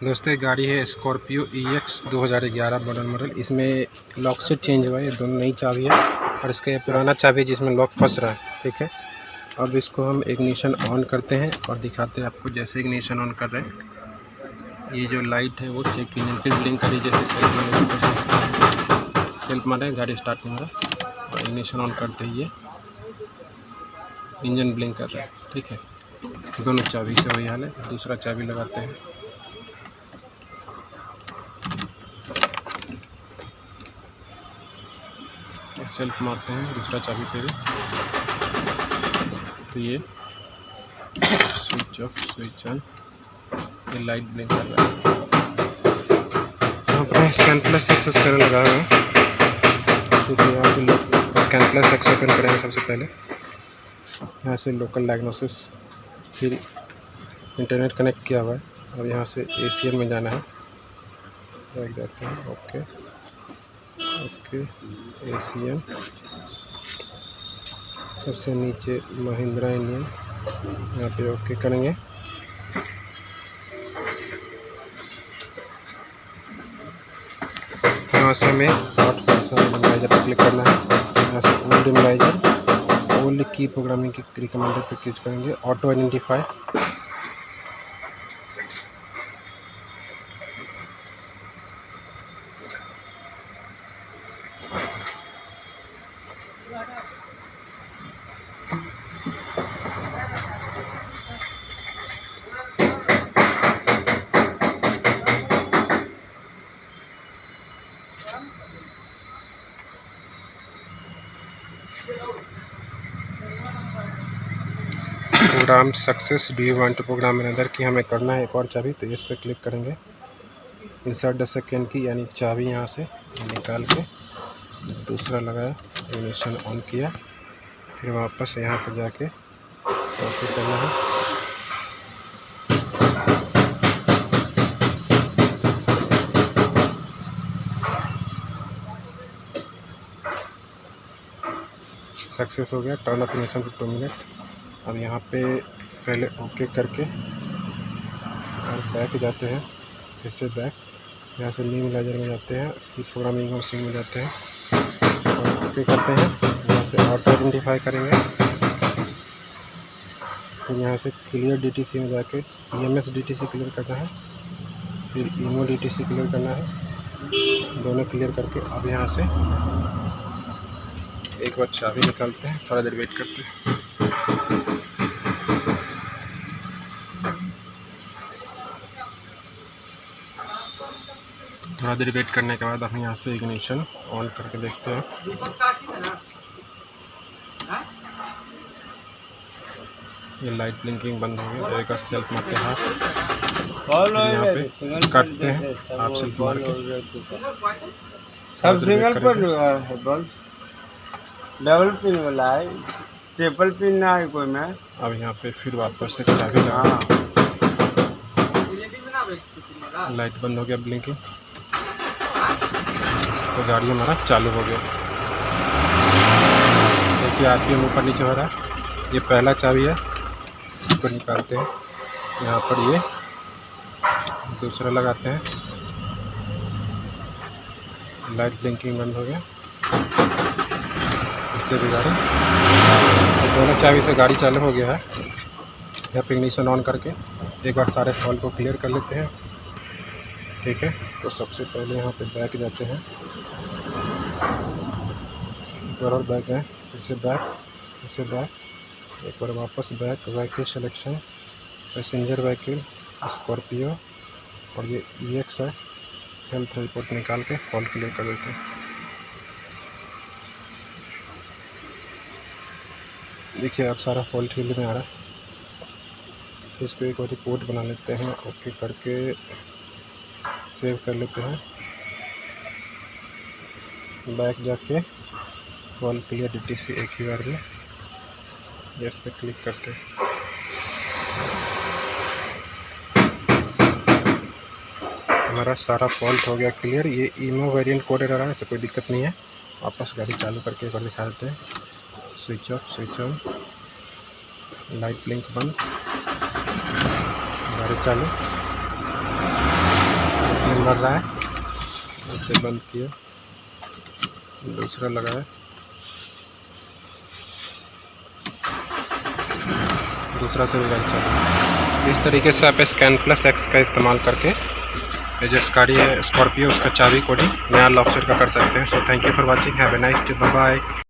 दोस्तों एक गाड़ी है स्कॉर्पियो EX 2011 मॉडल। इसमें लॉक से चेंज हुआ है, ये दोनों नई चाबी है और इसका ये पुराना चाबी है जिसमें लॉक फंस रहा है। ठीक है, अब इसको हम इग्निशन ऑन करते हैं और दिखाते हैं आपको। जैसे इग्निशन ऑन कर रहे हैं, ये जो लाइट है वो चेक इंजन फिर ब्लिंक करी, जैसे सेल्फ मारे गाड़ी स्टार्ट नहीं हो रहा, और इग्निशन ऑन करते ही ये इंजन ब्लिंक कर रहा है। ठीक है, दोनों चाबी से वही हाल है। दूसरा चाबी लगाते हैं, सेल्फ मारते हैं दूसरा चाबी पे भी, तो ये स्विच ऑफ स्विच ऑन, ये लाइट ब्लिंक कर रहा है। यहाँ पर स्कैन प्लस एक्सेस करने लगा है, क्योंकि यहाँ पे स्कैन प्लस एक्सेस ओपन करेंगे सबसे पहले। यहाँ से लोकल डायग्नोसिस, फिर इंटरनेट कनेक्ट किया हुआ है। अब यहाँ से ACN में जाना है, बैठ जाते हैं। ओके ओके, ACN सबसे नीचे महिंद्रा इंडियन, यहाँ पे ओके करेंगे। यहाँ से हमें डिमलाइजर पर क्लिक करना है। यहाँ से ओल्ड डिमलाइजर, ओल्ड की प्रोग्रामिंग की रिकमेंडर पर क्लिक करेंगे। Auto identify, program success, do you want to program another key हमें करना है एक और चाबी, तो इस पर क्लिक करेंगे। इंसर्ट द सेकेंड की, यानी चाबी यहाँ से निकाल के दूसरा लगाया, इग्निशन ऑन किया, फिर वापस यहाँ पर जाके ओके करना है। सक्सेस हो गया, turn off ignition for 2 minute. अब यहाँ पे पहले ओके करके और बैक जाते हैं, फिर से बैक, यहाँ से न्यू इलाइजर में जाते हैं, फिर प्रोग्रामिंग मशीन में जाते हैं और ओके करते हैं। यहाँ से ऑटो आइडेंटिफाई करेंगे, फिर यहाँ से क्लियर DTC में जाके EMS DTC क्लियर करना है, फिर IMO DTC क्लियर करना है। दोनों क्लियर करके अब यहाँ से एक बार चाबी निकालते हैं, थोड़ा देर वेट करते हैं। थोड़ा देर वेट करने के बाद हम यहाँ से इग्निशन ऑन करके देखते हैं। ये लाइट ब्लिंकिंग बंद हो गई। एक बार सेल्फ मारते हैं, यहाँ पे काटते हैं आप सेल्फ मार के। सब सिंगल पर बल्ब डबल पिन वाला है, ट्रिपल पिन ना है कोई में। अब यहाँ पे फिर वापस से चाबी लगा, लाइट बंद हो गया ब्लिंकिंग, तो गाड़ी हमारा चालू हो गया। देखिए RPM ऊपर नीचे हो रहा है। ये पहला चाबी है, इसको निकालते हैं, यहाँ पर ये दूसरा लगाते हैं, लाइट ब्लिंकिंग बंद हो गया। इससे भी गाड़ी, तो दोनों चाबी से गाड़ी चालू हो गया है। यहाँ पे इग्निशन ऑन करके एक बार सारे फॉल्ट को क्लियर कर लेते हैं। ठीक है, तो सबसे पहले यहाँ पे बैक जाते हैं, एक बार और बैक गए, फिर से बैक, फिर से बैक, एक बार वापस back. Vehicle selection, passenger vehicle Scorpio, और ये EX है। हेल्थ रिपोर्ट निकाल के फॉल्ट क्लियर कर देते हैं। देखिए अब सारा फॉल्ट फील्ड में आ रहा है। इसको एक और रिपोर्ट बना लेते हैं, ओके करके सेव कर लेते हैं। बैक जाके फॉल्ट क्लियर DTC एक ही बार में, इस पर क्लिक करते हैं। हमारा सारा फॉल्ट हो गया क्लियर। ये IMO वेरिएंट कोड आ रहा है, ऐसे कोई दिक्कत नहीं है। वापस गाड़ी चालू करके एक बार दिखा देते हैं। Switch off switch on, light blink बंद, गाड़ी चालू। बढ़ रहा है, इसे बंद किया, दूसरा लगाया, दूसरा से भी लाइट चालू। इस तरीके से आप स्कैन प्लस एक्स का इस्तेमाल करके ये जो गाड़ी है स्कॉर्पियो उसका चाबी कोडिंग नया लॉक सेट का कर सकते हैं। So thank you for watching, have a nice day, bye bye.